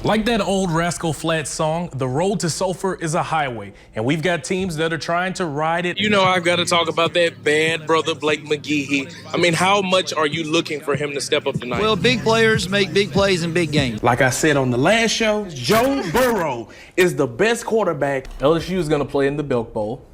Like that old Rascal Flatts song, the road to sulfur is a highway, and we've got teams that are trying to ride it. You know, I've got to talk about that bad brother Blake McGehee. I mean, how much are you looking for him to step up tonight? Well, big players make big plays in big games. Like I said on the last show, Joe Burrow is the best quarterback. LSU is going to play in the Belk Bowl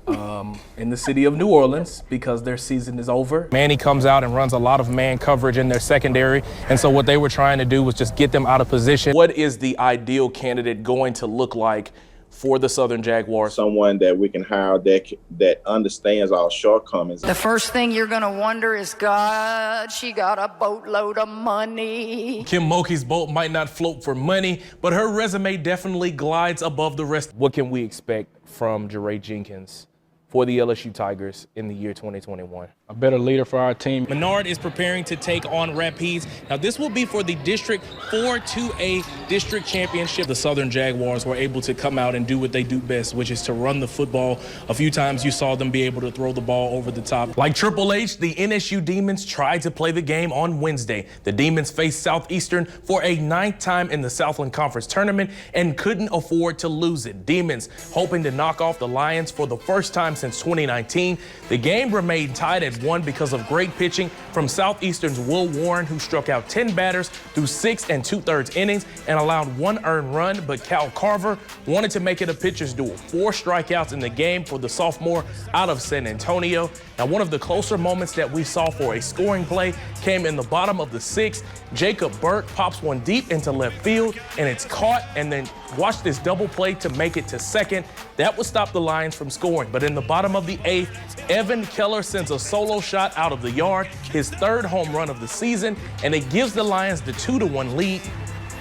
in the city of New Orleans because their season is over. Manny comes out and runs a lot of man coverage in their secondary, and so what they were trying to do was just get them out of position. What is the ideal candidate going to look like for the Southern Jaguars? Someone that we can hire that understands our shortcomings. The first thing you're going to wonder is, God, she got a boatload of money. Kim Mulkey's boat might not float for money, but her resume definitely glides above the rest. What can we expect from Jeray Jenkins for the LSU Tigers in the year 2021? A better leader for our team. Menard is preparing to take on Rapides. Now, this will be for the District 4-2A District Championship. The Southern Jaguars were able to come out and do what they do best, which is to run the football. A few times you saw them be able to throw the ball over the top. Like Triple H, the NSU Demons tried to play the game on Wednesday. The Demons faced Southeastern for a 9th time in the Southland Conference Tournament and couldn't afford to lose it. Demons hoping to knock off the Lions for the first time since 2019. The game remained tied at 1 because of great pitching from Southeastern's Will Warren, who struck out 10 batters through 6 2/3 innings and allowed 1 earned run, but Cal Carver wanted to make it a pitcher's duel. 4 strikeouts in the game for the sophomore out of San Antonio. Now, one of the closer moments that we saw for a scoring play came in the bottom of the 6th. Jacob Burke pops one deep into left field, and it's caught, and then watch this double play to make it to second. That would stop the Lions from scoring, but in the bottom of the 8th, Evan Keller sends a solo shot out of the yard, his 3rd home run of the season, and it gives the Lions the 2-1 lead.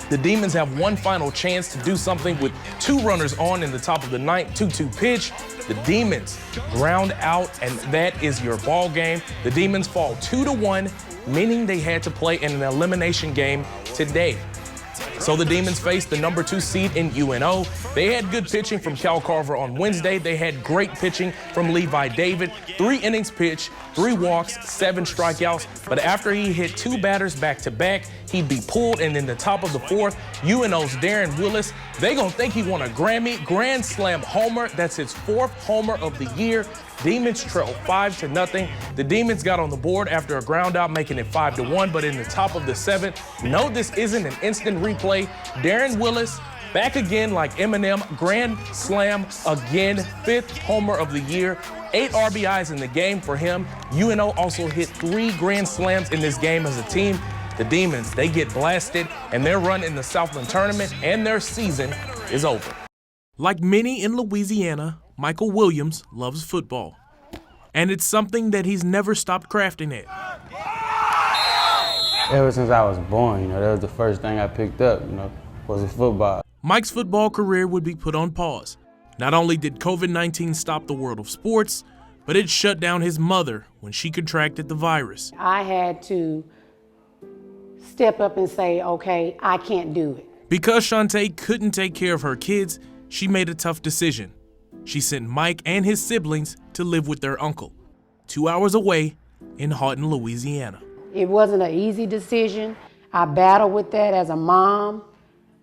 The Demons have one final chance to do something with 2 runners on in the top of the 9th, 2-2 pitch. The Demons ground out, and that is your ball game. The Demons fall 2-1, meaning they had to play in an elimination game today. So the Demons faced the number 2 seed in UNO. They had good pitching from Cal Carver on Wednesday. They had great pitching from Levi David. 3 innings pitched, 3 walks, 7 strikeouts. But after he hit 2 batters back-to-back, he'd be pulled. And in the top of the 4th, UNO's Darren Willis, they gonna think he won a Grammy Grand Slam homer. That's his 4th homer of the year. Demons trail 5-0. The Demons got on the board after a ground out, making it 5-1. But in the top of the 7th, no, this isn't an instant replay. Darren Willis back again like Eminem, Grand Slam again, 5th homer of the year. 8 RBIs in the game for him. UNO also hit 3 Grand Slams in this game as a team. The Demons, they get blasted, and their run in the Southland Tournament and their season is over. Like many in Louisiana, Michael Williams loves football, and it's something that he's never stopped crafting at. Ever since I was born, that was the first thing I picked up, was football. Mike's football career would be put on pause. Not only did COVID-19 stop the world of sports, but it shut down his mother when she contracted the virus. I had to step up and say, okay, I can't do it. Because Shantae couldn't take care of her kids, she made a tough decision. She sent Mike and his siblings to live with their uncle, 2 hours away in Houghton, Louisiana. It wasn't an easy decision. I battled with that as a mom,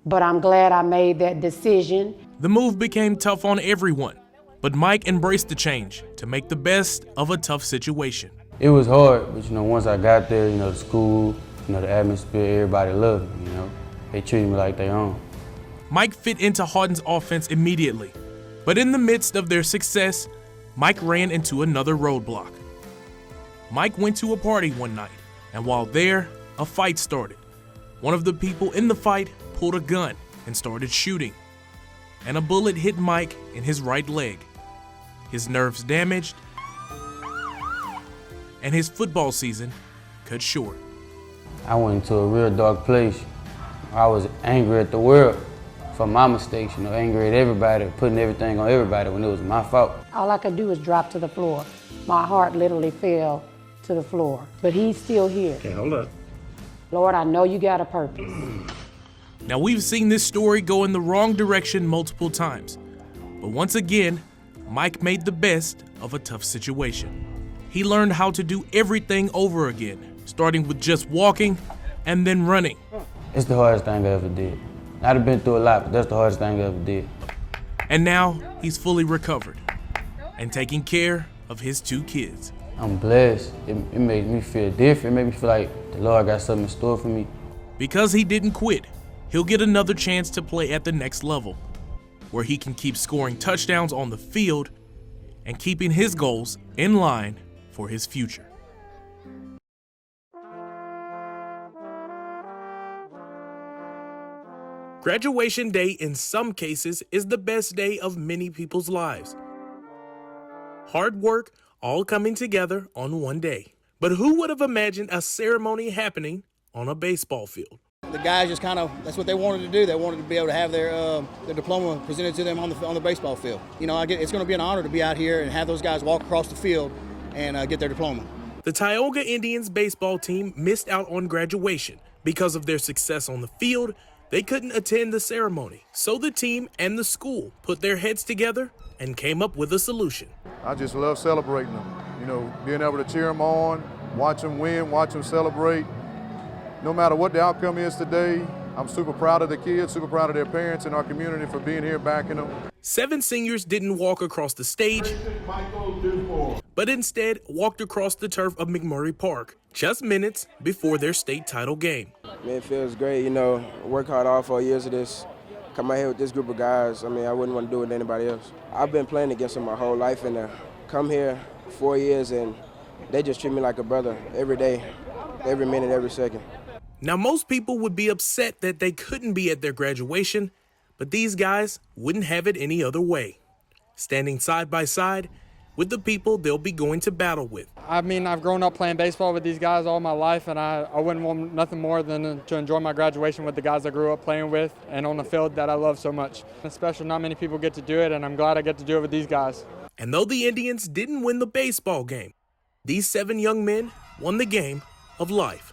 but I'm glad I made that decision. The move became tough on everyone, but Mike embraced the change to make the best of a tough situation. It was hard, but once I got there, the school, the atmosphere, everybody loved me, They treated me like their own. Mike fit into Houghton's offense immediately, but in the midst of their success, Mike ran into another roadblock. Mike went to a party one night, and while there, a fight started. One of the people in the fight pulled a gun and started shooting, and a bullet hit Mike in his right leg. His nerves damaged, and his football season cut short. I went into a real dark place. I was angry at the world for my mistakes, angry at everybody, putting everything on everybody when it was my fault. All I could do was drop to the floor. My heart literally fell to the floor, but he's still here. Okay, hold up. Lord, I know you got a purpose. Now, we've seen this story go in the wrong direction multiple times, but once again, Mike made the best of a tough situation. He learned how to do everything over again, starting with just walking and then running. It's the hardest thing I ever did. I'd have been through a lot, but that's the hardest thing I ever did. And now he's fully recovered and taking care of his 2 kids. I'm blessed. It made me feel different. It made me feel like the Lord got something in store for me. Because he didn't quit, he'll get another chance to play at the next level, where he can keep scoring touchdowns on the field and keeping his goals in line for his future. Graduation day in some cases is the best day of many people's lives. Hard work all coming together on one day. But who would have imagined a ceremony happening on a baseball field? The guys just kind of, that's what they wanted to do. They wanted to be able to have their diploma presented to them on the baseball field. You know, it's going to be an honor to be out here and have those guys walk across the field and get their diploma. The Tioga Indians baseball team missed out on graduation because of their success on the field. They couldn't attend the ceremony, so the team and the school put their heads together and came up with a solution. I just love celebrating them, you know, being able to cheer them on, watch them win, watch them celebrate. No matter what the outcome is today, I'm super proud of the kids, super proud of their parents and our community for being here backing them. 7 seniors didn't walk across the stage, but instead walked across the turf of McMurray Park just minutes before their state title game. Man, it feels great, you know, work hard all 4 years of this. Come out here with this group of guys, I mean, I wouldn't want to do it with anybody else. I've been playing against them my whole life, and come here 4 years, and they just treat me like a brother every day, every minute, every second. Now, most people would be upset that they couldn't be at their graduation, but these guys wouldn't have it any other way, standing side by side with the people they'll be going to battle with. I mean, I've grown up playing baseball with these guys all my life, and I wouldn't want nothing more than to enjoy my graduation with the guys I grew up playing with and on the field that I love so much. It's special, not many people get to do it, and I'm glad I get to do it with these guys. And though the Indians didn't win the baseball game, these 7 young men won the game of life.